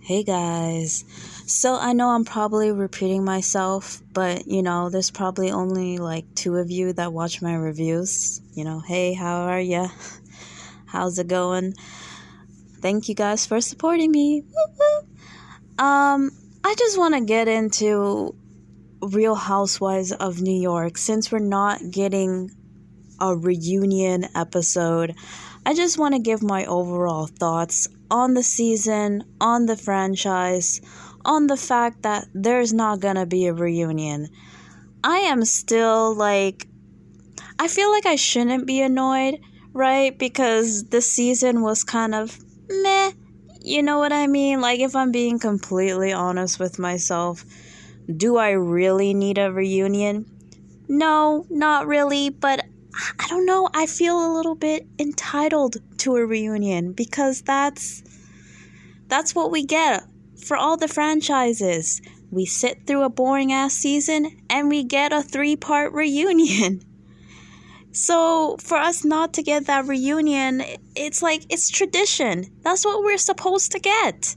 Hey guys. So I know I'm probably repeating myself, but there's probably only like two of you that watch my reviews. Hey, how are ya? How's it going? Thank you guys for supporting me. Woo woo. I just want to get into Real Housewives of New York since we're not getting a reunion episode. I just want to give my overall thoughts on the season, on the franchise, on the fact that there's not gonna be a reunion. I am still I feel like I shouldn't be annoyed, right? Because the season was kind of meh. You know what I mean? Like, if I'm being completely honest with myself, do I really need a reunion? No, not really, but I don't know. I feel a little bit entitled to a reunion because that's what we get for all the franchises. We sit through a boring ass season and we get a 3-part reunion. So for us not to get that reunion, it's like it's tradition. That's what we're supposed to get.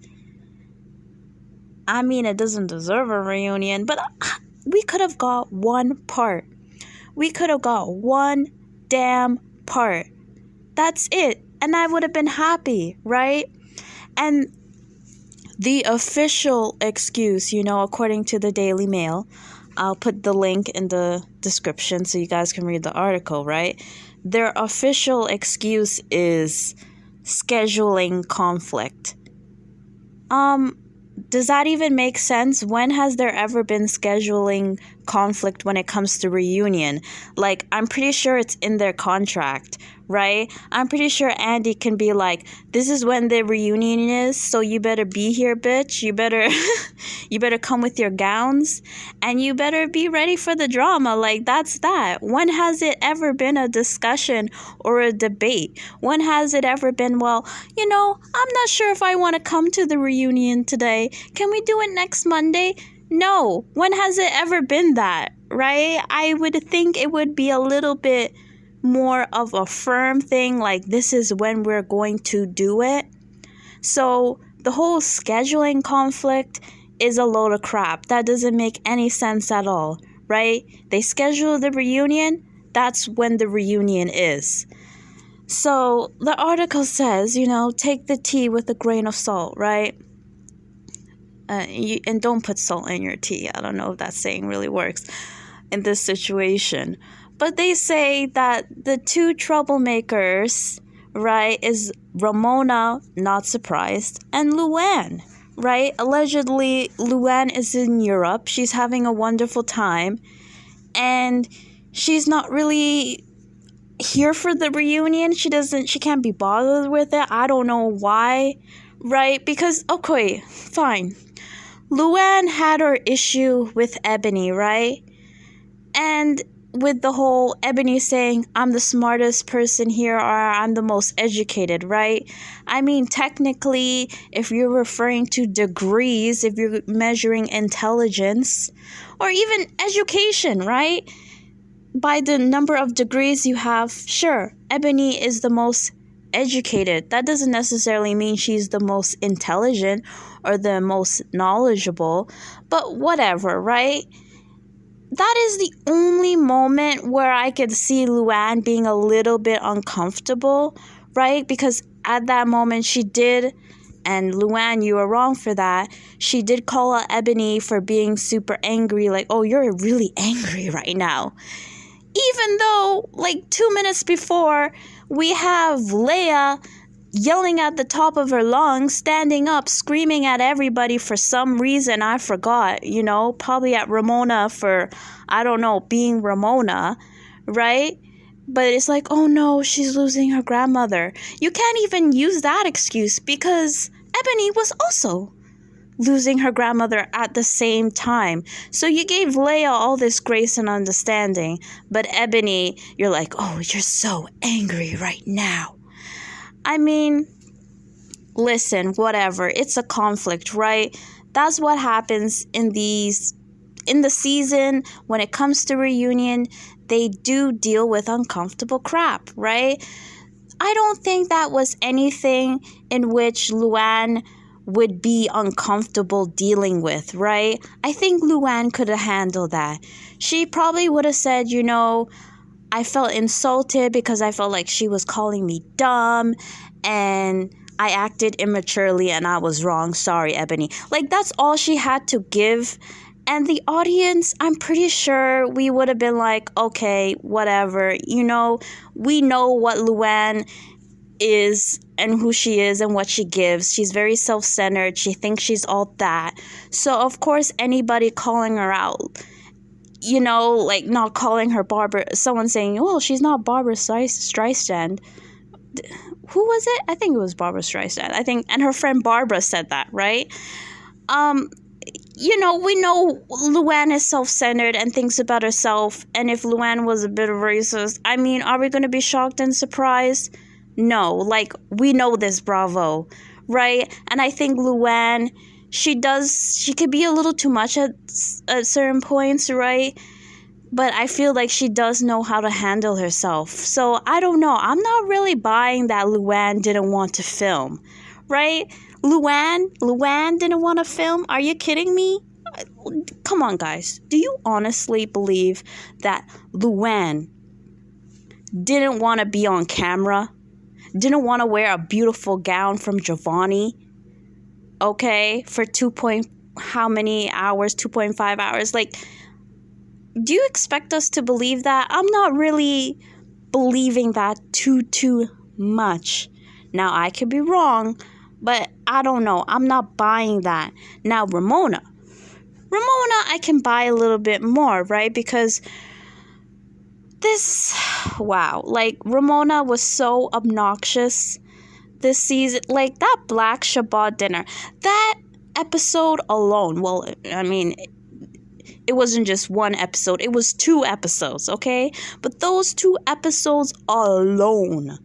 I mean, it doesn't deserve a reunion, but we could have got one part. We could have got one damn part. That's it. And I would have been happy, right? And the official excuse, according to the Daily Mail, I'll put the link in the description so you guys can read the article, right? Their official excuse is scheduling conflict. Does that even make sense? When has there ever been scheduling conflict when it comes to reunion? Like, I'm pretty sure it's in their contract, right? I'm pretty sure Andy can be like, this is when the reunion is, so you better be here, bitch. You better come with your gowns and you better be ready for the drama. Like, that's that. When has it ever been a discussion or a debate? When has it ever been, well, I'm not sure if I want to come to the reunion today. Can we do it next Monday? No. When has it ever been that, right? I would think it would be a little bit more of a firm thing, like this is when we're going to do it. So the whole scheduling conflict is a load of crap. That doesn't make any sense at all, right? They schedule the reunion, that's when the reunion is. So the article says, take the tea with a grain of salt, right? And don't put salt in your tea. I don't know if that saying really works in this situation. But they say that the two troublemakers, right, is Ramona, not surprised, and Luann, right? Allegedly, Luann is in Europe. She's having a wonderful time. And she's not really here for the reunion. She can't be bothered with it. I don't know why, right? Because, okay, fine. Luann had her issue with Ebony, right? And with the whole Ebony saying, I'm the smartest person here, or I'm the most educated, right? I mean, technically, if you're referring to degrees, if you're measuring intelligence, or even education, right? By the number of degrees you have, sure, Ebony is the most educated. That doesn't necessarily mean she's the most intelligent or the most knowledgeable, but whatever, right? That is the only moment where I could see Luann being a little bit uncomfortable, right? Because at that moment she did, and Luann, you were wrong for that, she did call out Ebony for being super angry, like, oh, you're really angry right now. Even though, 2 minutes before, we have Leia yelling at the top of her lungs, standing up, screaming at everybody for some reason. I forgot, probably at Ramona for, I don't know, being Ramona, right? But it's like, oh no, she's losing her grandmother. You can't even use that excuse because Ebony was also losing her grandmother at the same time. So you gave Leia all this grace and understanding, but Ebony, you're like, oh, you're so angry right now. I mean, listen, whatever. It's a conflict, right? That's what happens in the season. When it comes to reunion, they do deal with uncomfortable crap, right? I don't think that was anything in which Luann would be uncomfortable dealing with, right? I think Luann could have handled that. She probably would have said, I felt insulted because I felt like she was calling me dumb and I acted immaturely and I was wrong. Sorry, Ebony. Like, that's all she had to give. And the audience, I'm pretty sure we would have been like, okay, whatever. We know what Luann is and who she is and what she gives. She's very self-centered. She thinks she's all that. So, of course, anybody calling her out, like not calling her Barbara, someone saying, oh, she's not Barbara Streisand. Who was it? I think it was Barbara Streisand. And her friend Barbara said that, right? We know Luann is self-centered and thinks about herself. And if Luann was a bit of racist, are we going to be shocked and surprised? No, like, we know this, Bravo, right? And I think Luann, she could be a little too much at certain points, right? But I feel like she does know how to handle herself. So I don't know. I'm not really buying that Luann didn't want to film, right? Luann didn't want to film? Are you kidding me? Come on, guys. Do you honestly believe that Luann didn't want to be on camera? Didn't want to wear a beautiful gown from Giovanni? Okay, for 2.5 hours? Like, do you expect us to believe that? I'm not really believing that too much. Now, I could be wrong, but I don't know. I'm not buying that. Now, Ramona, I can buy a little bit more, right? Because Ramona was so obnoxious this season. Like, that Black Shabbat dinner, that episode alone, it wasn't just one episode, it was 2 episodes, okay? But those 2 episodes alone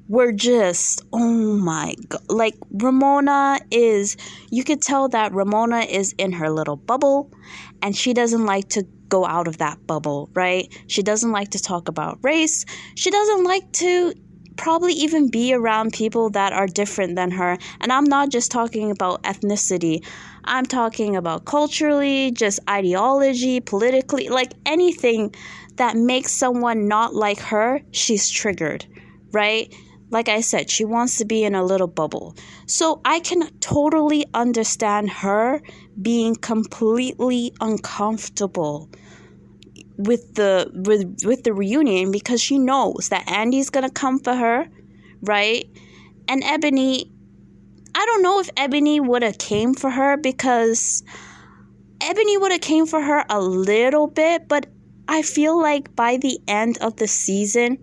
were just, oh my God. Like, you could tell that Ramona is in her little bubble, and she doesn't like to go out of that bubble, right? She doesn't like to talk about race. She doesn't like to probably even be around people that are different than her. And I'm not just talking about ethnicity. I'm talking about culturally, just ideology, politically, like anything that makes someone not like her, she's triggered, right? Like I said, she wants to be in a little bubble. So I can totally understand her being completely uncomfortable with the reunion, because she knows that Andy's gonna come for her, right? And Ebony, I don't know if Ebony would have came for her, because Ebony would have came for her a little bit, but I feel like by the end of the season,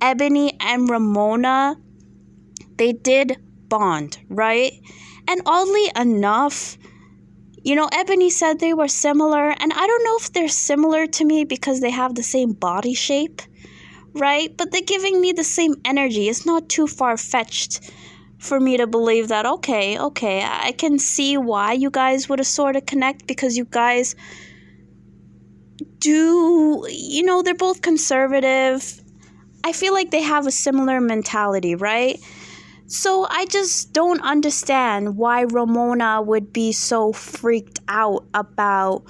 Ebony and Ramona, they did bond, right? And oddly enough, Ebony said they were similar, and I don't know if they're similar to me because they have the same body shape, right? But they're giving me the same energy. It's not too far-fetched for me to believe that, okay, I can see why you guys would have sort of connect, because you guys do, they're both conservative. I feel like they have a similar mentality, right? So I just don't understand why Ramona would be so freaked out about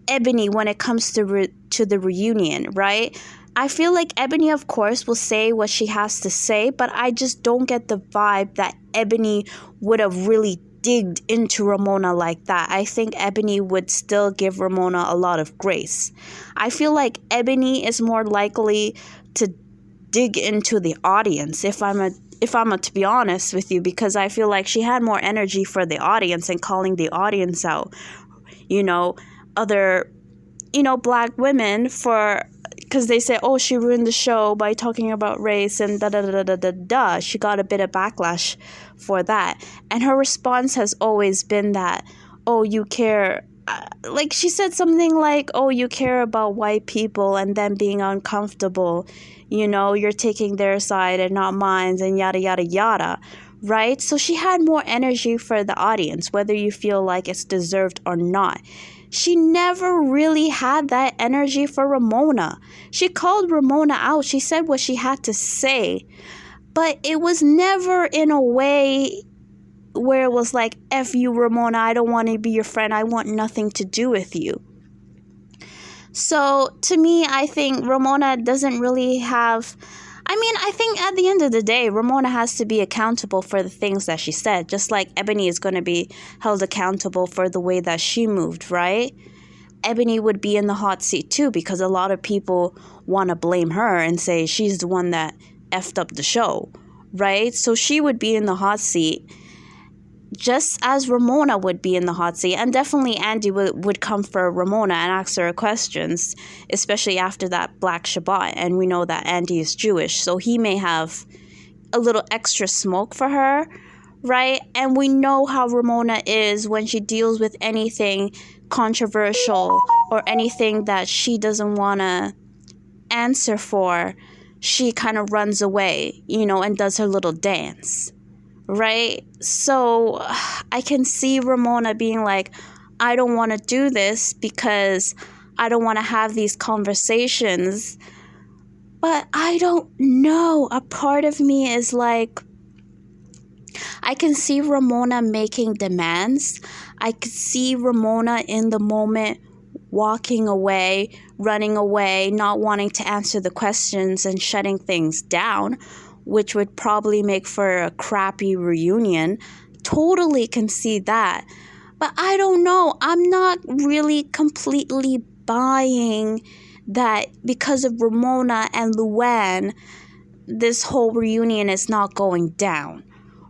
Ebony when it comes to the reunion, right? I feel like Ebony, of course, will say what she has to say, but I just don't get the vibe that Ebony would have really digged into Ramona like that. I think Ebony would still give Ramona a lot of grace. I feel like Ebony is more likely to dig into the audience, if I'm to be honest with you, because I feel like she had more energy for the audience and calling the audience out, other, Black women because they say, oh, she ruined the show by talking about race and da-da-da-da-da-da. She got a bit of backlash for that. And her response has always been that, oh, you care. Like, she said something like, oh, you care about white people and them being uncomfortable. You're taking their side and not mine, and yada, yada, yada, right? So she had more energy for the audience, whether you feel like it's deserved or not. She never really had that energy for Ramona. She called Ramona out. She said what she had to say, but it was never in a way where it was like, F you, Ramona, I don't want to be your friend. I want nothing to do with you. So to me, I think Ramona doesn't really have... I think at the end of the day, Ramona has to be accountable for the things that she said, just like Ebony is going to be held accountable for the way that she moved, right? Ebony would be in the hot seat too, because a lot of people want to blame her and say she's the one that effed up the show, right? So she would be in the hot seat, just as Ramona would be in the hot seat. And definitely Andy would come for Ramona and ask her questions, especially after that Black Shabbat. And we know that Andy is Jewish, so he may have a little extra smoke for her, right? And we know how Ramona is when she deals with anything controversial or anything that she doesn't want to answer for. She kind of runs away, and does her little dance. Right? So I can see Ramona being like, I don't want to do this because I don't want to have these conversations. But I don't know. A part of me is like, I can see Ramona making demands. I could see Ramona in the moment walking away, running away, not wanting to answer the questions and shutting things down, which would probably make for a crappy reunion. Totally can see that. But I don't know. I'm not really completely buying that because of Ramona and Luann, this whole reunion is not going down,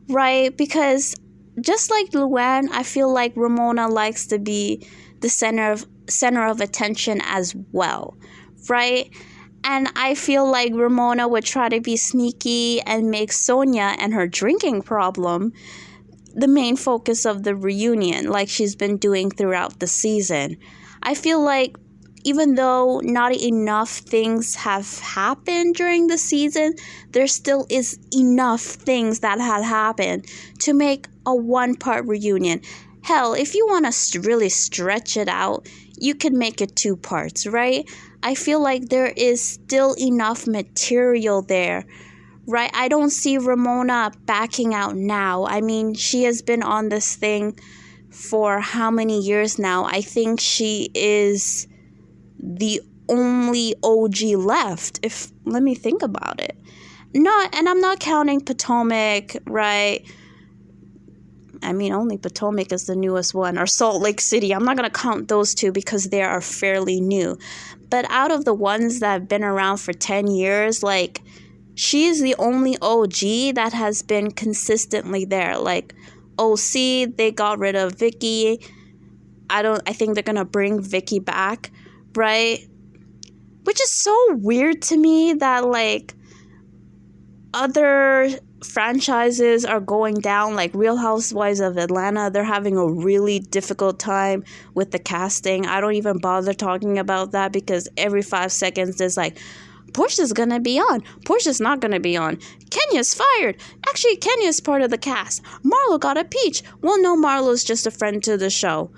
right? Because just like Luann, I feel like Ramona likes to be the center of attention as well, right? And I feel like Ramona would try to be sneaky and make Sonia and her drinking problem the main focus of the reunion, like she's been doing throughout the season. I feel like even though not enough things have happened during the season, there still is enough things that had happened to make a one-part reunion. Hell, if you want to really stretch it out, you could make it 2 parts, right? I feel like there is still enough material there, right? I don't see Ramona backing out now. I mean, she has been on this thing for how many years now? I think she is the only OG left, let me think about it. And I'm not counting Potomac, right? I mean, only Potomac is the newest one, or Salt Lake City. I'm not going to count those 2 because they are fairly new. But out of the ones that have been around for 10 years, like, she is the only OG that has been consistently there. Like, OC, they got rid of Vicky. I think they're going to bring Vicky back, right? Which is so weird to me that, like, other franchises are going down, like Real Housewives of Atlanta. They're having a really difficult time with the casting. I don't even bother talking about that because every 5 seconds there's like, Portia's gonna be on, Portia's not gonna be on, Kenya's fired, actually Kenya's part of the cast, Marlo got a peach, well no, Marlo's just a friend to the show,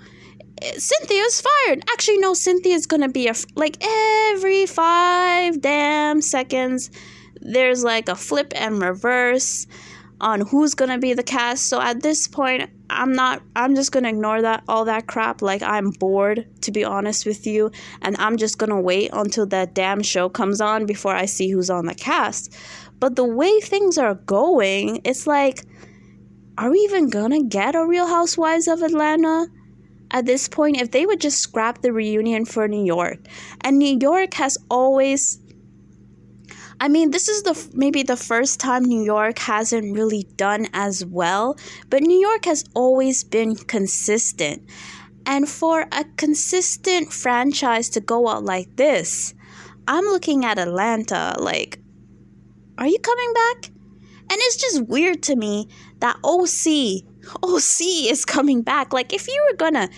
Cynthia's fired, actually no, Cynthia's gonna be like every 5 damn seconds there's like a flip and reverse on who's gonna be the cast. So at this point, I'm just gonna ignore all that crap. Like, I'm bored, to be honest with you, and I'm just gonna wait until that damn show comes on before I see who's on the cast. But the way things are going, it's like, are we even gonna get a Real Housewives of Atlanta? At this point, if they would just scrap the reunion for New York, and New York has always, I mean, this is maybe the first time New York hasn't really done as well, but New York has always been consistent. And for a consistent franchise to go out like this, I'm looking at Atlanta like, are you coming back? And it's just weird to me that OC is coming back. Like, if you were gonna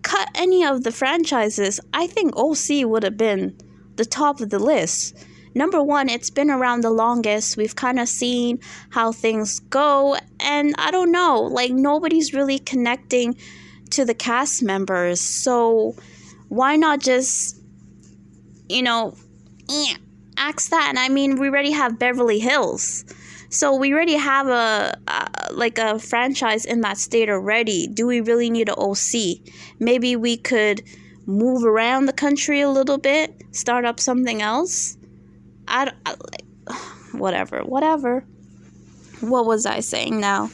cut any of the franchises, I think OC would have been the top of the list. Number one, it's been around the longest. We've kind of seen how things go. And I don't know, like, nobody's really connecting to the cast members. So why not just, axe that? And I mean, we already have Beverly Hills. So we already have a franchise in that state already. Do we really need an OC? Maybe we could move around the country a little bit, start up something else. Whatever. What was I saying now?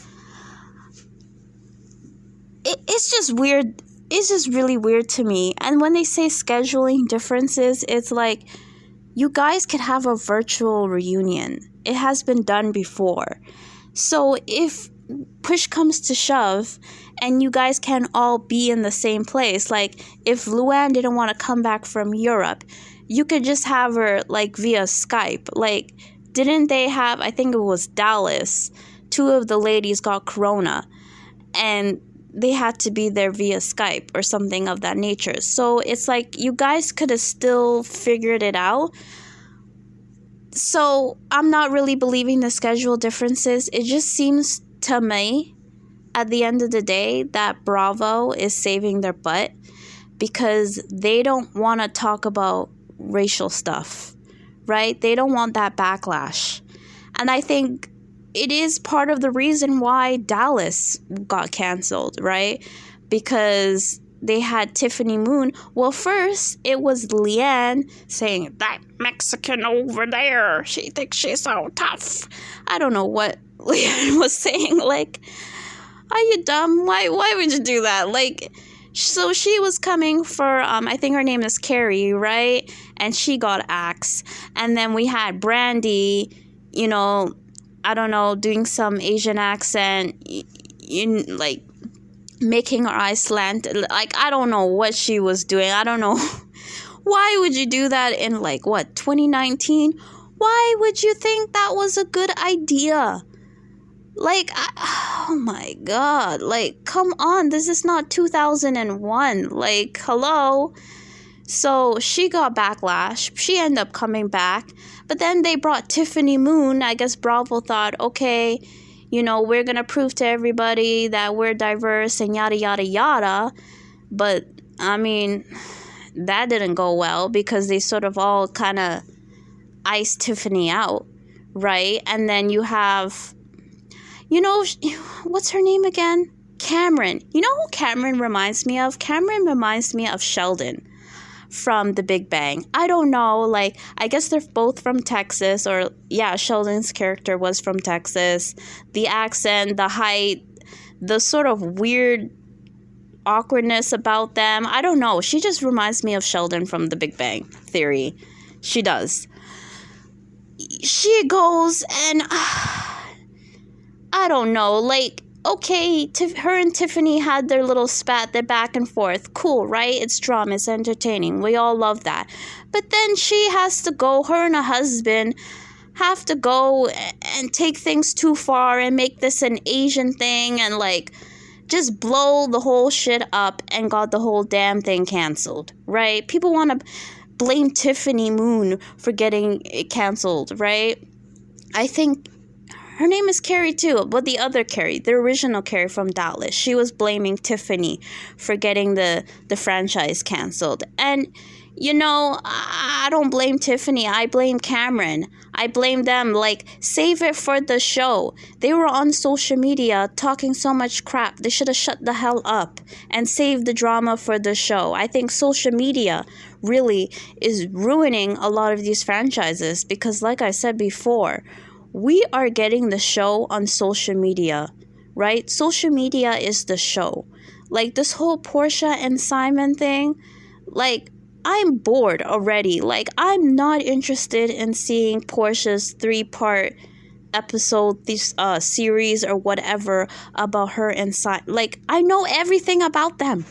It's just weird. It's just really weird to me. And when they say scheduling differences, it's like, you guys could have a virtual reunion. It has been done before. So if push comes to shove and you guys can all be in the same place, like if Luann didn't want to come back from Europe, you could just have her like via Skype. Like, didn't they have, I think it was Dallas, 2 of the ladies got corona and they had to be there via Skype or something of that nature. So it's like you guys could have still figured it out. So I'm not really believing the schedule differences. It just seems to me at the end of the day that Bravo is saving their butt because they don't want to talk about racial stuff, right? They don't want that backlash. And I think it is part of the reason why Dallas got canceled, right? Because they had Tiffany Moon. Well, first, it was Leanne saying, that Mexican over there, she thinks she's so tough. I don't know what Leanne was saying. Like, are you dumb? Why would you do that? Like, so she was coming for, I think her name is Carrie, right? And she got axed. And then we had Brandy, you know, I don't know, doing some Asian accent, like making her eyes slant. Like, I don't know what she was doing. I don't know. Why would you do that in 2019? Why would you think that was a good idea? Like, oh my God. Like, come on. This is not 2001. Like, hello. So she got backlash. She ended up coming back. But then they brought Tiffany Moon. I guess Bravo thought, okay, you know, we're going to prove to everybody that we're diverse and yada, yada, yada. But, I mean, that didn't go well because they sort of all kind of iced Tiffany out, right? And then you have, you know, what's her name again? Cameron. You know who Cameron reminds me of? Cameron reminds me of Sheldon from The Big Bang. I don't know, like, I guess they're both from Texas, or yeah, Sheldon's character was from Texas. The accent, the height, the sort of weird awkwardness about them, I don't know. She just reminds me of Sheldon from The Big Bang Theory. She does. She goes and I don't know, like, okay, her and Tiffany had their little spat, their back and forth. Cool, right? It's drama, it's entertaining. We all love that. But then she has to go, her and her husband have to go and take things too far and make this an Asian thing and, like, just blow the whole shit up and got the whole damn thing canceled, right? People want to blame Tiffany Moon for getting it canceled, right? I think her name is Carrie too, but the other Carrie, the original Carrie from Dallas, she was blaming Tiffany for getting the franchise canceled. And, you know, I don't blame Tiffany. I blame Cameron. I blame them. Like, save it for the show. They were on social media talking so much crap. They should have shut the hell up and saved the drama for the show. I think social media really is ruining a lot of these franchises because, like I said before, we are getting the show on social media, right? Social media is the show. Like, this whole Portia and Simon thing, like, I'm bored already. Like, I'm not interested in seeing Portia's 3-part episode, this series or whatever about her and Simon. Like, I know everything about them,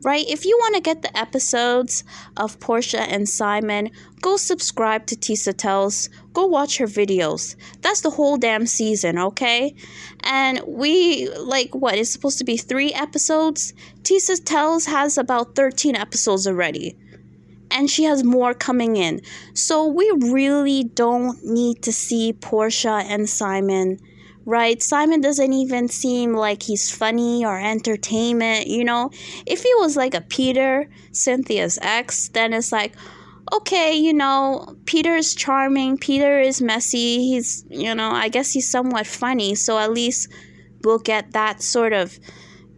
right? If you want to get the episodes of Portia and Simon, go subscribe to Tisa Tells. Go watch her videos. That's the whole damn season, okay? And we, like, what, it's supposed to be 3 episodes? Tisa Tells has about 13 episodes already. And she has more coming in. So we really don't need to see Portia and Simon, right? Simon doesn't even seem like he's funny or entertainment, you know? If he was like a Peter, Cynthia's ex, then it's like, okay, Peter is charming, Peter is messy, he's, I guess he's somewhat funny, so at least we'll get that sort of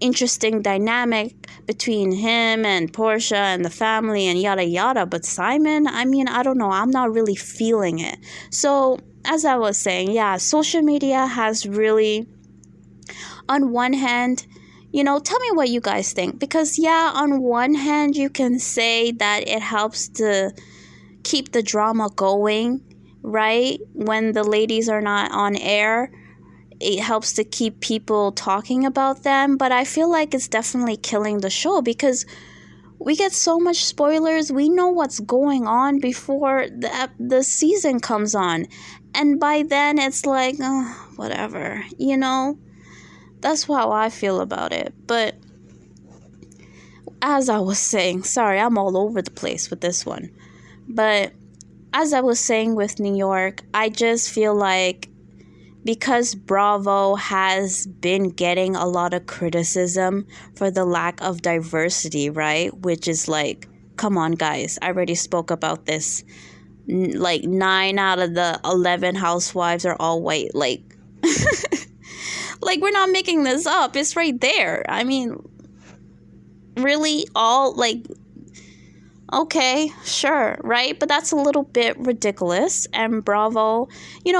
interesting dynamic between him and Portia and the family and yada yada. But Simon, I mean, I don't know, I'm not really feeling it. So as I was saying, yeah, social media has really, on one hand, tell me what you guys think, because yeah, on one hand you can say that it helps to keep the drama going, right? When the ladies are not on air, it helps to keep people talking about them, but I feel like it's definitely killing the show, because we get so much spoilers. We know what's going on before the season comes on, and by then it's like, oh, whatever, that's how I feel about it. But as I was saying, sorry, I'm all over the place with this one, but as I was saying with New York, I just feel like because Bravo has been getting a lot of criticism for the lack of diversity, right? Which is like, come on, guys. I already spoke about this. Like 9 out of the 11 housewives are all white. Like, like we're not making this up. It's right there. I mean, really, all like, okay, sure, right? But that's a little bit ridiculous. And Bravo,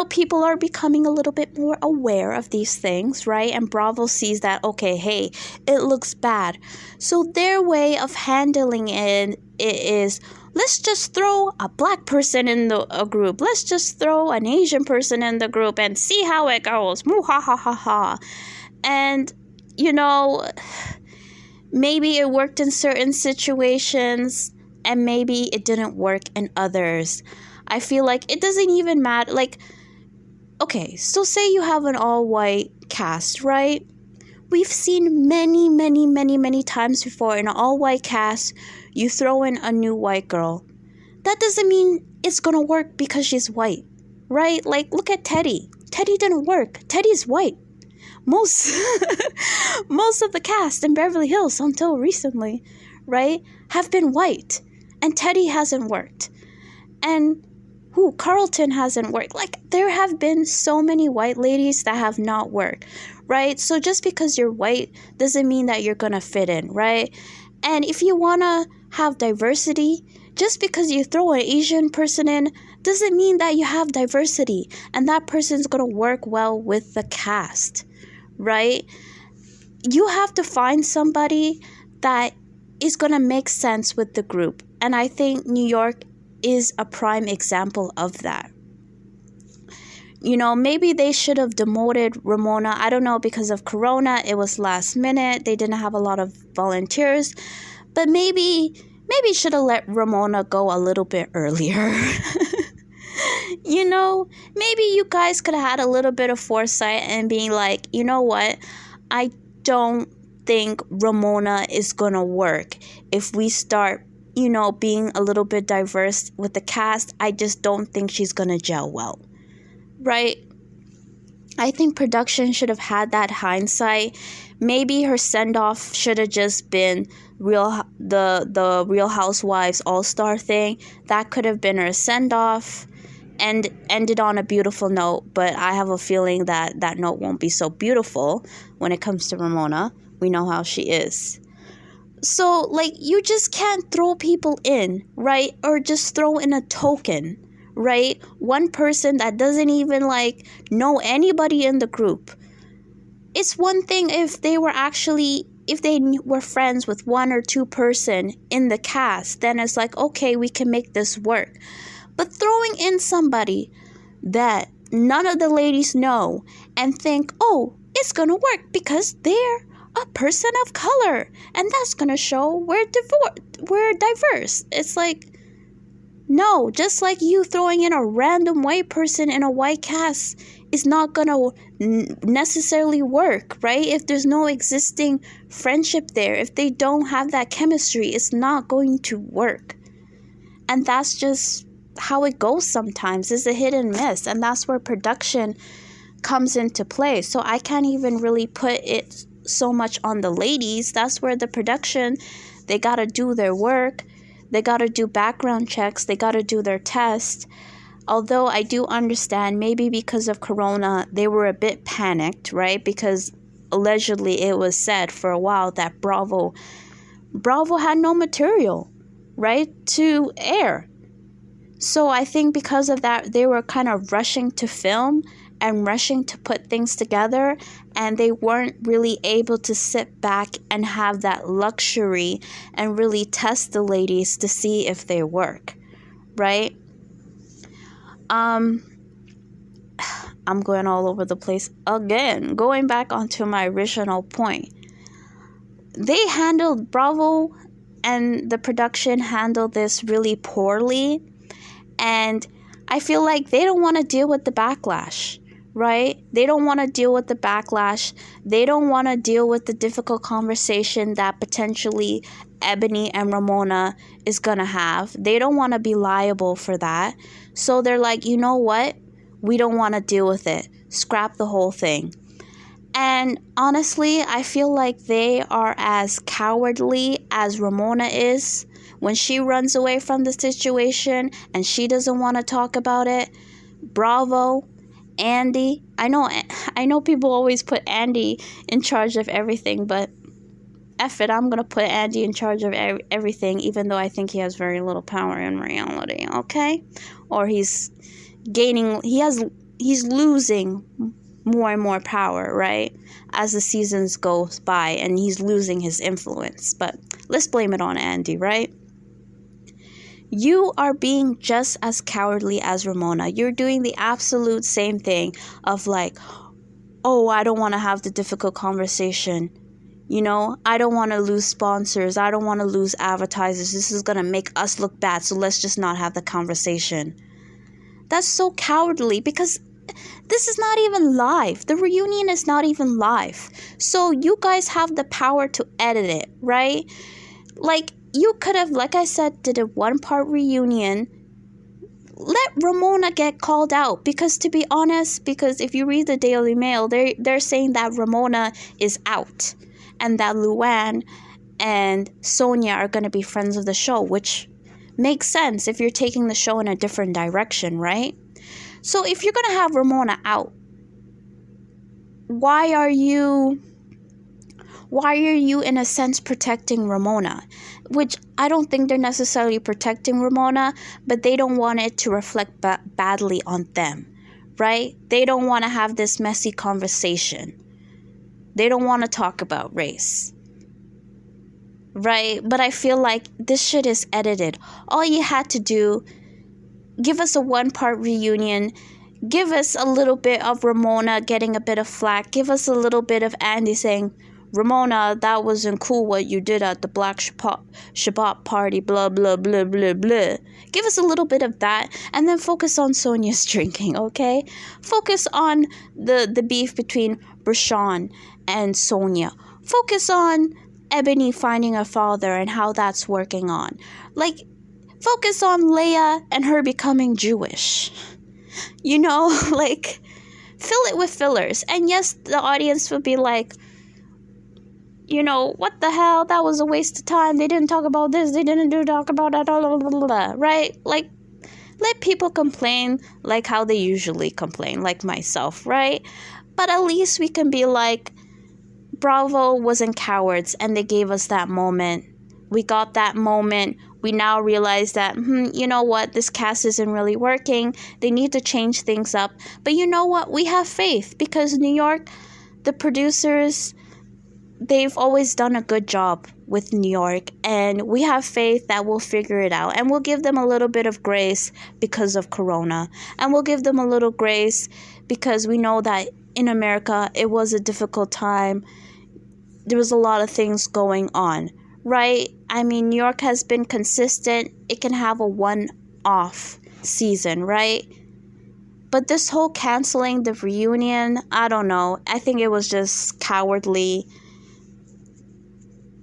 people are becoming a little bit more aware of these things, right? And Bravo sees that, okay, hey, it looks bad. So their way of handling it is, let's just throw a black person in a group. Let's just throw an Asian person in the group and see how it goes. Moo ha ha ha ha. And, maybe it worked in certain situations, and maybe it didn't work in others. I feel like it doesn't even matter. Like, okay, so say you have an all-white cast, right? We've seen many, many, many, many times before in an all-white cast, you throw in a new white girl. That doesn't mean it's gonna work because she's white, right? Like, look at Teddy. Teddy didn't work. Teddy's white. Most of the cast in Beverly Hills until recently, right, have been white. And Teddy hasn't worked. And Carlton hasn't worked. Like, there have been so many white ladies that have not worked, right? So just because you're white doesn't mean that you're gonna fit in, right? And if you wanna have diversity, just because you throw an Asian person in doesn't mean that you have diversity and that person's gonna work well with the cast, right? You have to find somebody that is going to make sense with the group. And I think New York is a prime example of that. Maybe they should have demoted Ramona. I don't know, because of Corona, it was last minute. They didn't have a lot of volunteers. But maybe should have let Ramona go a little bit earlier. Maybe you guys could have had a little bit of foresight and being like, you know what? I don't think Ramona is gonna work if we start, being a little bit diverse with the cast. I just don't think she's gonna gel well, right? I think production should have had that hindsight. Maybe her send-off should have just been the Real Housewives All-Star thing. That could have been her send-off and ended on a beautiful note, but I have a feeling that that note won't be so beautiful when it comes to Ramona. We know how she is. So, like, you just can't throw people in, right? Or just throw in a token, right? One person that doesn't even, like, know anybody in the group. It's one thing if they were friends with one or two person in the cast, then it's like, okay, we can make this work. But throwing in somebody that none of the ladies know and think, oh, it's gonna work because they're a person of color and that's gonna show we're diverse. It's like, no, just like you throwing in a random white person in a white cast is not gonna necessarily work, right? If there's no existing friendship there, if they don't have that chemistry, it's not going to work. And that's just how it goes sometimes. It's a hit and miss, and that's where production comes into play. So I can't even really put it so much on the ladies. That's where the production, they gotta do their work. They got to do background checks. They got to do their test. Although I do understand maybe because of Corona, they were a bit panicked, right? Because allegedly it was said for a while that Bravo had no material, right, to air. So I think because of that, they were kind of rushing to film and rushing to put things together, and they weren't really able to sit back and have that luxury and really test the ladies to see if they work, right? I'm going all over the place again. Going back onto my original point. Bravo and the production handled this really poorly. And I feel like they don't want to deal with the backlash, right? They don't want to deal with the backlash. They don't want to deal with the difficult conversation that potentially Ebony and Ramona is going to have. They don't want to be liable for that. So they're like, you know what? We don't want to deal with it. Scrap the whole thing. And honestly, I feel like they are as cowardly as Ramona is. When she runs away from the situation and she doesn't want to talk about it, Bravo, Andy. I know people always put Andy in charge of everything, but F it, I'm going to put Andy in charge of everything, even though I think he has very little power in reality, okay? Or he's losing more and more power, right? As the seasons go by, and he's losing his influence. But let's blame it on Andy, right? You are being just as cowardly as Ramona. You're doing the absolute same thing of like, oh, I don't want to have the difficult conversation. You know, I don't want to lose sponsors. I don't want to lose advertisers. This is going to make us look bad. So let's just not have the conversation. That's so cowardly because this is not even live. The reunion is not even live. So you guys have the power to edit it, right? Like, you could have, like I said, did a one-part reunion. Let Ramona get called out. Because to be honest, because if you read the Daily Mail, they're saying that Ramona is out. And that Luann and Sonia are going to be friends of the show, which makes sense if you're taking the show in a different direction, right? So if you're going to have Ramona out, why are you in a sense protecting Ramona? Which I don't think they're necessarily protecting Ramona, but they don't want it to reflect badly on them, right? They don't want to have this messy conversation. They don't want to talk about race, right? But I feel like this shit is edited. All you had to do, give us a one-part reunion. Give us a little bit of Ramona getting a bit of flack. Give us a little bit of Andy saying, Ramona, that wasn't cool what you did at the Black Shabbat party, blah, blah, blah, blah, blah. Give us a little bit of that, and then focus on Sonia's drinking, okay? Focus on the beef between Brashawn and Sonia. Focus on Ebony finding her father and how that's working on. Like, focus on Leah and her becoming Jewish. You know, like, fill it with fillers. And yes, the audience would be like, you know, what the hell? That was a waste of time. They didn't talk about this. They didn't talk about that. Blah, blah, blah, blah, right? Like, let people complain like how they usually complain, like myself, right? But at least we can be like, Bravo wasn't cowards and they gave us that moment. We got that moment. We now realize that, you know what? This cast isn't really working. They need to change things up. But you know what? We have faith because New York, the producers, they've always done a good job with New York, and we have faith that we'll figure it out, and we'll give them a little bit of grace because of Corona, and we'll give them a little grace because we know that in America it was a difficult time. There was a lot of things going on, right? I mean, New York has been consistent. It can have a one-off season, right? But this whole canceling the reunion, I don't know. I think it was just cowardly.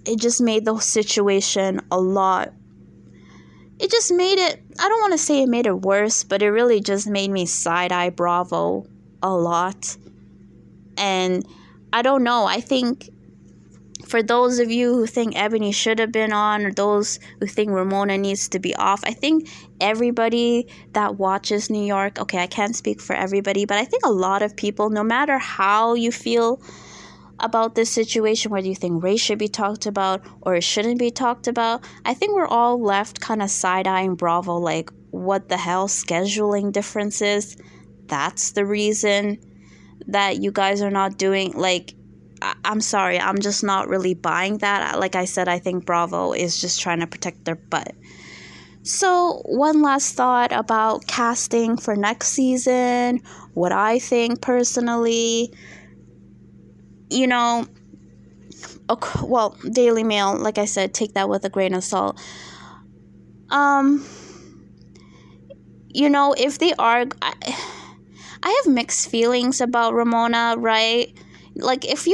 It just made the situation a lot. It just made it, I don't want to say it made it worse, but it really just made me side-eye Bravo a lot. And I don't know, I think For those of you who think Ebony should have been on, or those who think Ramona needs to be off, I think everybody that watches New York, okay, I can't speak for everybody, but I think a lot of people, no matter how you feel about this situation, whether you think race should be talked about or it shouldn't be talked about, I think we're all left kind of side-eyeing Bravo, like, what the hell, scheduling differences? That's the reason that you guys are not doing, like, I'm sorry, I'm just not really buying that. Like I said, I think Bravo is just trying to protect their butt. So, one last thought about casting for next season, what I think personally. You know, well, Daily Mail, like I said, take that with a grain of salt. You know, if they are, I have mixed feelings about Ramona, right? Like, if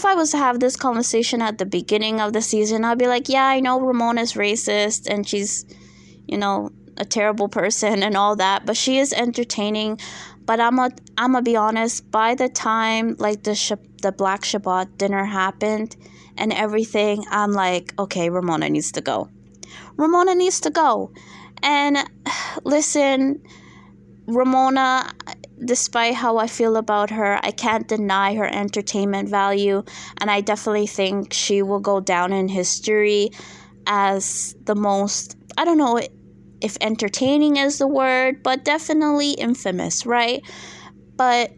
I was to have this conversation at the beginning of the season, I'd be like, yeah, I know Ramona's racist and she's, you know, a terrible person and all that, but she is entertaining. But I'm gonna be honest, by the time, like, the Black Shabbat dinner happened and everything, I'm like, okay, Ramona needs to go. Ramona needs to go. And listen, Ramona, despite how I feel about her, I can't deny her entertainment value, and I definitely think she will go down in history as the most, I don't know if entertaining is the word, but definitely infamous, right? But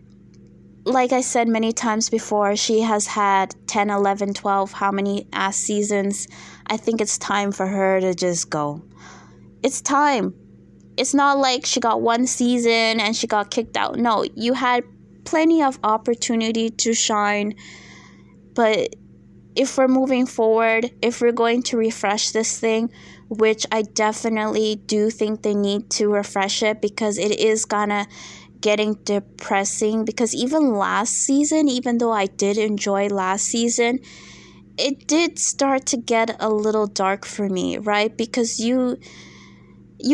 like I said many times before, she has had 10, 11, 12, how many ass seasons. I think it's time for her to just go. It's time. It's not like she got one season and she got kicked out. No, you had plenty of opportunity to shine. But if we're moving forward, if we're going to refresh this thing, which I definitely do think they need to refresh it, because it is gonna getting depressing. Because even last season, even though I did enjoy last season, it did start to get a little dark for me, right? Because you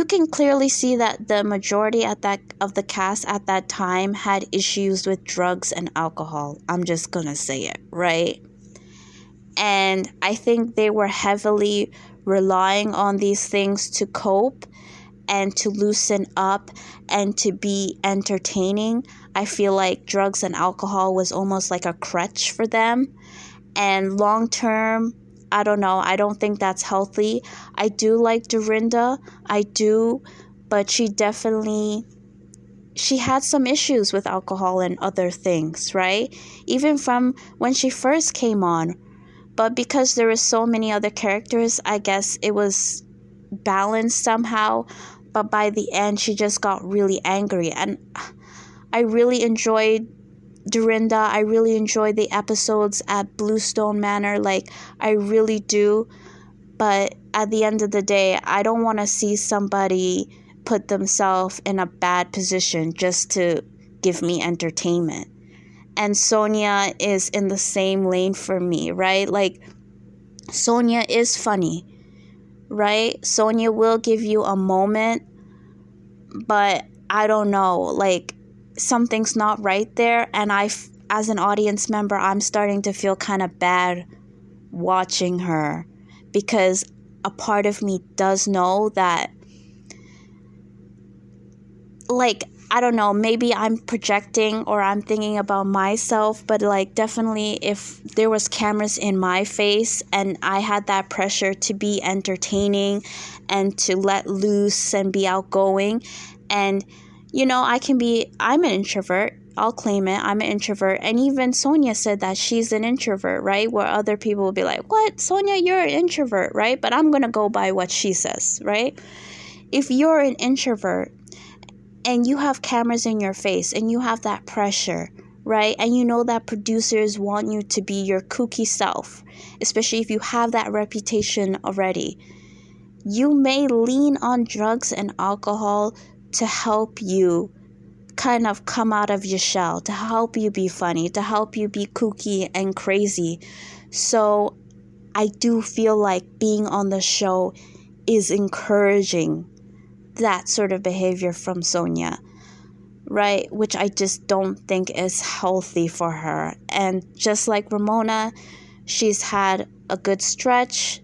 can clearly see that the majority of the cast at that time had issues with drugs and alcohol. I'm just gonna say it, right? And I think they were heavily relying on these things to cope and to loosen up and to be entertaining. I feel like drugs and alcohol was almost like a crutch for them. And long term, I don't know. I don't think that's healthy. I do like Dorinda. I do. But she had some issues with alcohol and other things, right? Even from when she first came on. But because there were so many other characters, I guess it was balanced somehow. But by the end, she just got really angry. And I really enjoyed Dorinda. I really enjoyed the episodes at Bluestone Manor. Like, I really do. But at the end of the day, I don't want to see somebody put themselves in a bad position just to give me entertainment. And Sonia is in the same lane for me, right? Like, Sonia is funny, right? Sonia will give you a moment, but I don't know, like, something's not right there. And as an audience member, I'm starting to feel kind of bad watching her, because a part of me does know that, like, I don't know, maybe I'm projecting or I'm thinking about myself, but like, definitely if there was cameras in my face and I had that pressure to be entertaining and to let loose and be outgoing, and you know, I'm an introvert. I'll claim it. I'm an introvert. And even Sonia said that she's an introvert, right? Where other people will be like, what? Sonia, you're an introvert, right? But I'm going to go by what she says, right? If you're an introvert and you have cameras in your face and you have that pressure, right? And you know that producers want you to be your kooky self, especially if you have that reputation already. You may lean on drugs and alcohol to help you kind of come out of your shell, to help you be funny, to help you be kooky and crazy. So I do feel like being on the show is encouraging that sort of behavior from Sonia, right? Which I just don't think is healthy for her. And just like Ramona, She's had a good stretch.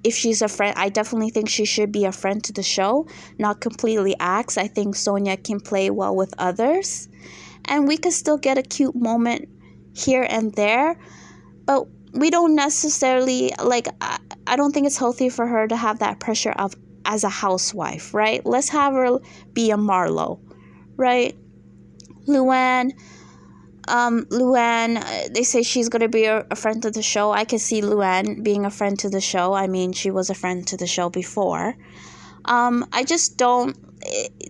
If she's a friend, I definitely think she should be a friend to the show, not completely axe. I think Sonia can play well with others. And we could still get a cute moment here and there. But we don't necessarily, like, I don't think it's healthy for her to have that pressure of as a housewife, right? Let's have her be a Marlo, right? Luann, they say she's going to be a friend to the show. I can see Luann being a friend to the show. I mean, she was a friend to the show before. I just don't,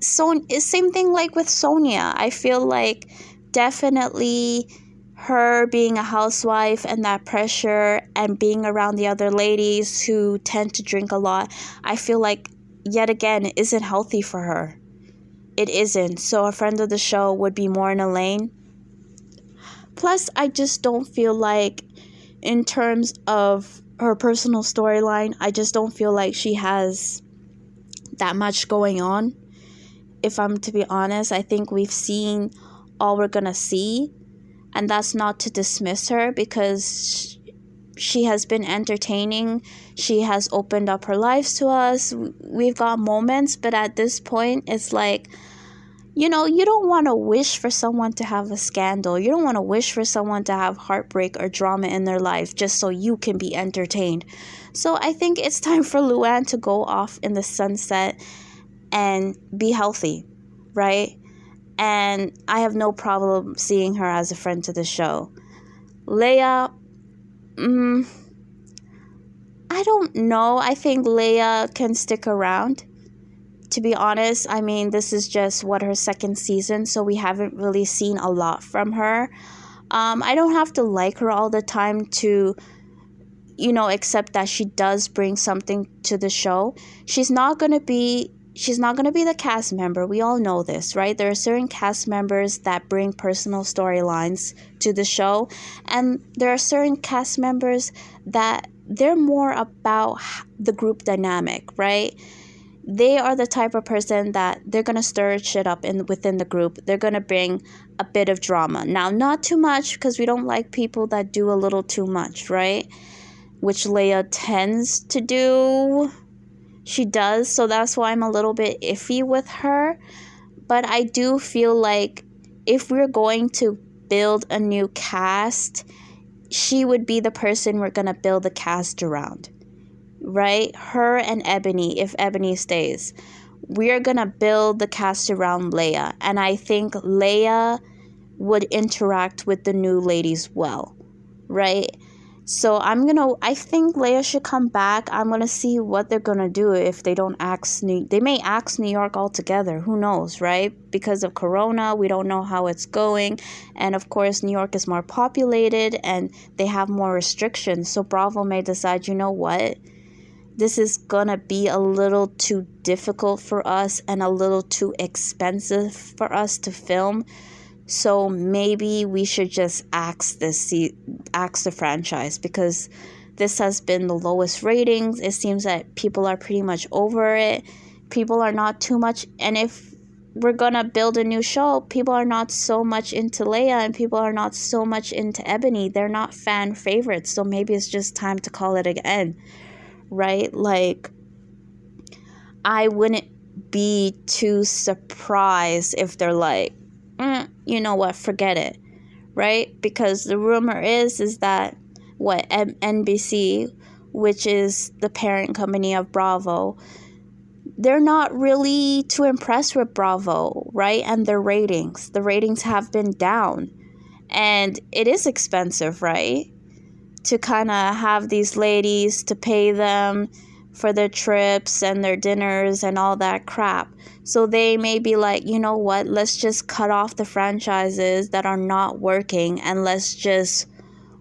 same thing like with Sonia. I feel like definitely her being a housewife and that pressure and being around the other ladies who tend to drink a lot, I feel like, yet again, isn't healthy for her. It isn't. So a friend of the show would be more in a lane. Plus, I just don't feel like, in terms of her personal storyline, I just don't feel like she has that much going on. If I'm to be honest, I think we've seen all we're gonna see. And that's not to dismiss her, because she has been entertaining. She has opened up her life to us. We've got moments, but at this point, it's like, you don't want to wish for someone to have a scandal. You don't want to wish for someone to have heartbreak or drama in their life just so you can be entertained. So I think it's time for Luann to go off in the sunset and be healthy, right? And I have no problem seeing her as a friend to the show. Leia, I don't know. I think Leia can stick around. To be honest, I mean, this is just her second season, so we haven't really seen a lot from her. I don't have to like her all the time to, accept that she does bring something to the show. She's not gonna be the cast member. We all know this, right? There are certain cast members that bring personal storylines to the show, and there are certain cast members that they're more about the group dynamic, right? They are the type of person that they're going to stir shit up within the group. They're going to bring a bit of drama. Now, not too much, because we don't like people that do a little too much, right? Which Leia tends to do. She does, so that's why I'm a little bit iffy with her. But I do feel like if we're going to build a new cast, she would be the person we're going to build the cast around. Right? Her and Ebony, if Ebony stays. We're going to build the cast around Leia. And I think Leia would interact with the new ladies well. Right? So I think Leia should come back. I'm going to see what they're going to do if they don't they may axe New York altogether. Who knows, right? Because of Corona, we don't know how it's going. And of course, New York is more populated and they have more restrictions. So Bravo may decide, you know what? This is going to be a little too difficult for us and a little too expensive for us to film. So maybe we should just axe the franchise, because this has been the lowest ratings. It seems that people are pretty much over it. People are not too much. And if we're going to build a new show, people are not so much into Leia and people are not so much into Ebony. They're not fan favorites. So maybe it's just time to call it again. Right? Like, I wouldn't be too surprised if they're like, you know what, forget it, right? Because the rumor is that NBC, which is the parent company of Bravo, they're not really too impressed with Bravo, right? And the ratings have been down, and it is expensive, right? To kind of have these ladies, to pay them for their trips and their dinners and all that crap. So they may be like, you know what, let's just cut off the franchises that are not working and let's just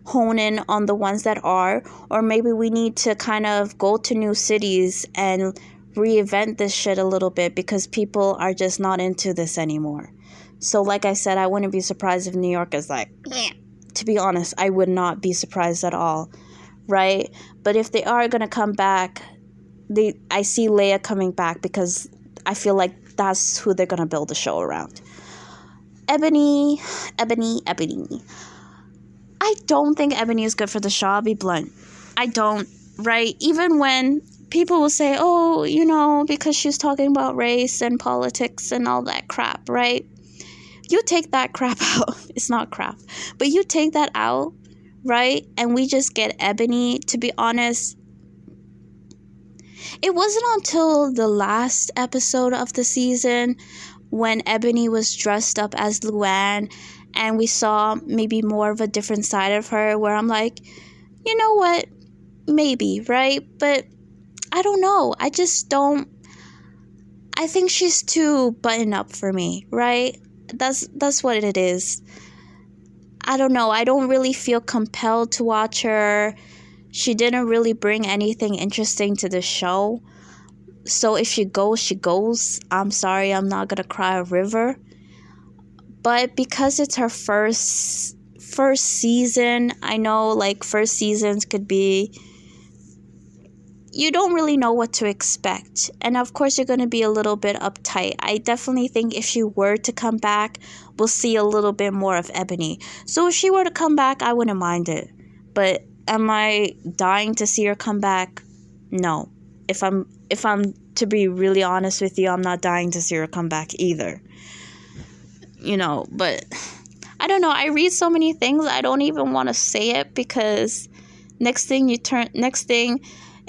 hone in on the ones that are. Or maybe we need to kind of go to new cities and reinvent this shit a little bit, because people are just not into this anymore. So like I said, I wouldn't be surprised if New York is like, to be honest, I would not be surprised at all, right? But if they are going to come back, I see Leia coming back, because I feel like that's who they're going to build the show around. Ebony. I I don't think Ebony is good for the show. I'll be blunt. I don't, right? Even when people will say, oh, because she's talking about race and politics and all that crap, right? You take that crap out. It's not crap. But you take that out, right? And we just get Ebony. To be honest, it wasn't until the last episode of the season when Ebony was dressed up as Luann and we saw maybe more of a different side of her where I'm like, you know what? Maybe, right? But I don't know. I just don't. I think she's too button up for me, right? That's what it is. I don't know. I don't really feel compelled to watch her. She didn't really bring anything interesting to the show. So if she goes, she goes. I'm sorry, I'm not gonna cry a river. But because it's her first season, I know like first seasons could be, you don't really know what to expect. And of course you're gonna be a little bit uptight. I definitely think if she were to come back, we'll see a little bit more of Ebony. So if she were to come back, I wouldn't mind it. But am I dying to see her come back? No. If I'm to be really honest with you, I'm not dying to see her come back either. But I don't know. I read so many things, I don't even want to say it because next thing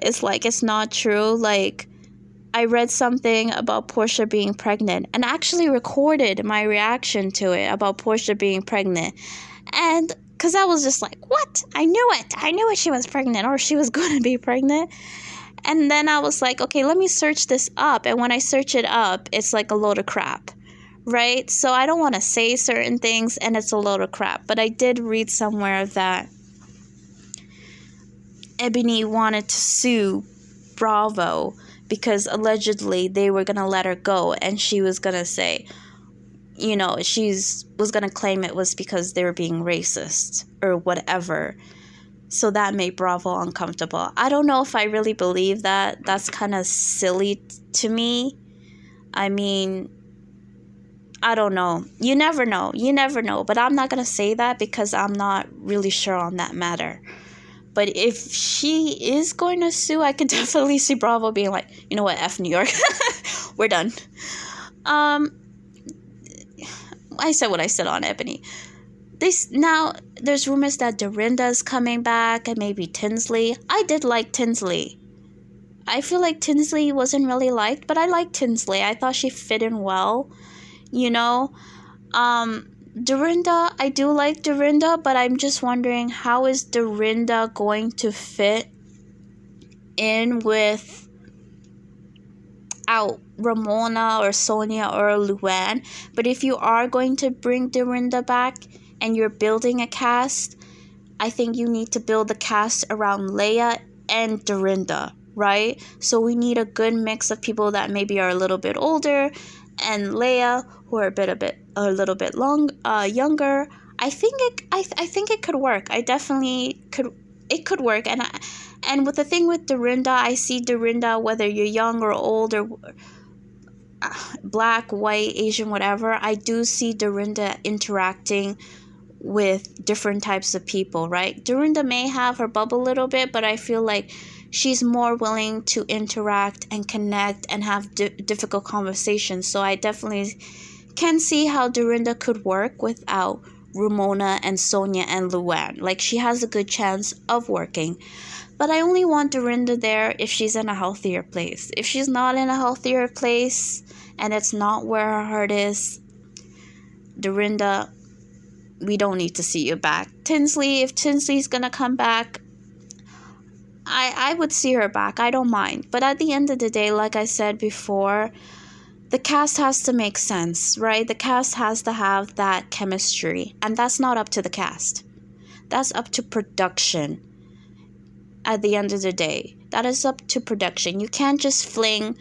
is like it's not true. Like I read something about Portia being pregnant and actually recorded my reaction to it about Portia being pregnant. And because I was just like, what? I knew it she was pregnant or she was going to be pregnant. And then I was like, okay, let me search this up. And when I search it up, it's like a load of crap, right? So I don't want to say certain things and it's a load of crap. But I did read somewhere that Ebony wanted to sue Bravo because allegedly they were going to let her go. And she was going to say, she was going to claim it was because they were being racist or whatever. So that made Bravo uncomfortable. I don't know if I really believe that. That's kind of silly to me. I mean, I don't know. You never know. But I'm not going to say that because I'm not really sure on that matter. But if she is going to sue, I could definitely see Bravo being like, you know what, F New York. We're done. I said what I said on Ebony. Now there's rumors that Dorinda is coming back and maybe Tinsley. I did like Tinsley. I feel like Tinsley wasn't really liked, but I liked Tinsley. I thought she fit in well, Dorinda, I do like Dorinda, but I'm just wondering how is Dorinda going to fit in with Ramona or Sonia or Luann. But if you are going to bring Dorinda back and you're building a cast, I think you need to build the cast around Leia and Dorinda, right? So we need a good mix of people that maybe are a little bit older and Leia who are a little bit younger. I think it could work. It could work. And with the thing with Dorinda, I see Dorinda, whether you're young or old or black, white, Asian, whatever, I do see Dorinda interacting with different types of people, right? Dorinda may have her bubble a little bit, but I feel like she's more willing to interact and connect and have difficult conversations. So I definitely can see how Dorinda could work without Ramona and Sonia and Luann. Like, she has a good chance of working. But I only want Dorinda there if she's in a healthier place. If she's not in a healthier place and it's not where her heart is, Dorinda, we don't need to see you back. Tinsley, if Tinsley's gonna come back, I would see her back. I don't mind. But at the end of the day, like I said before, the cast has to make sense, right? The cast has to have that chemistry. And that's not up to the cast. That's up to production. At the end of the day, that is up to production. You can't just fling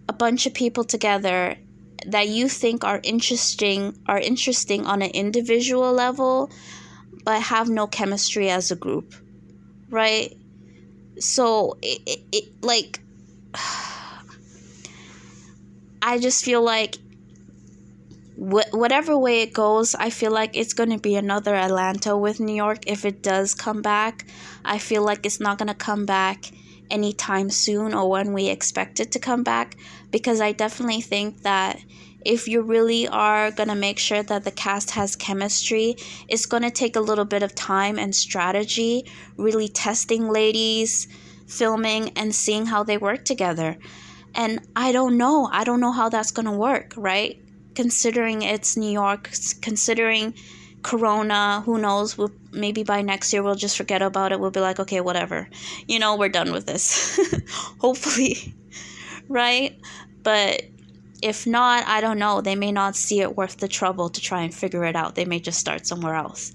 a bunch of people together that you think are interesting on an individual level, but have no chemistry as a group, right? So I just feel like whatever way it goes, I feel like it's going to be another Atlanta with New York if it does come back. I feel like it's not going to come back anytime soon or when we expect it to come back, because I definitely think that if you really are going to make sure that the cast has chemistry, it's going to take a little bit of time and strategy, really testing ladies, filming, and seeing how they work together. And I don't know how that's going to work, right? Considering it's New York, considering Corona, who knows, maybe by next year we'll just forget about it. We'll be like, okay, whatever. We're done with this. Hopefully, right? But if not, I don't know. They may not see it worth the trouble to try and figure it out. They may just start somewhere else.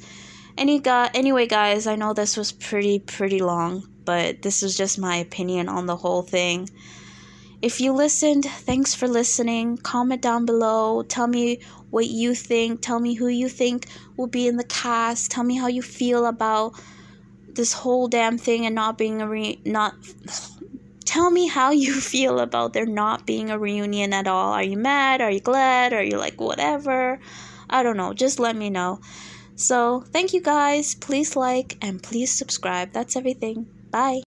Anyway, guys, I know this was pretty long, but this is just my opinion on the whole thing. If you listened, thanks for listening. Comment down below. Tell me what you think. Tell me who you think will be in the cast. Tell me how you feel about this whole damn thing and not being Tell me how you feel about there not being a reunion at all. Are you mad? Are you glad? Are you like whatever? I don't know. Just let me know. So, thank you guys. Please like and please subscribe. That's everything. Bye.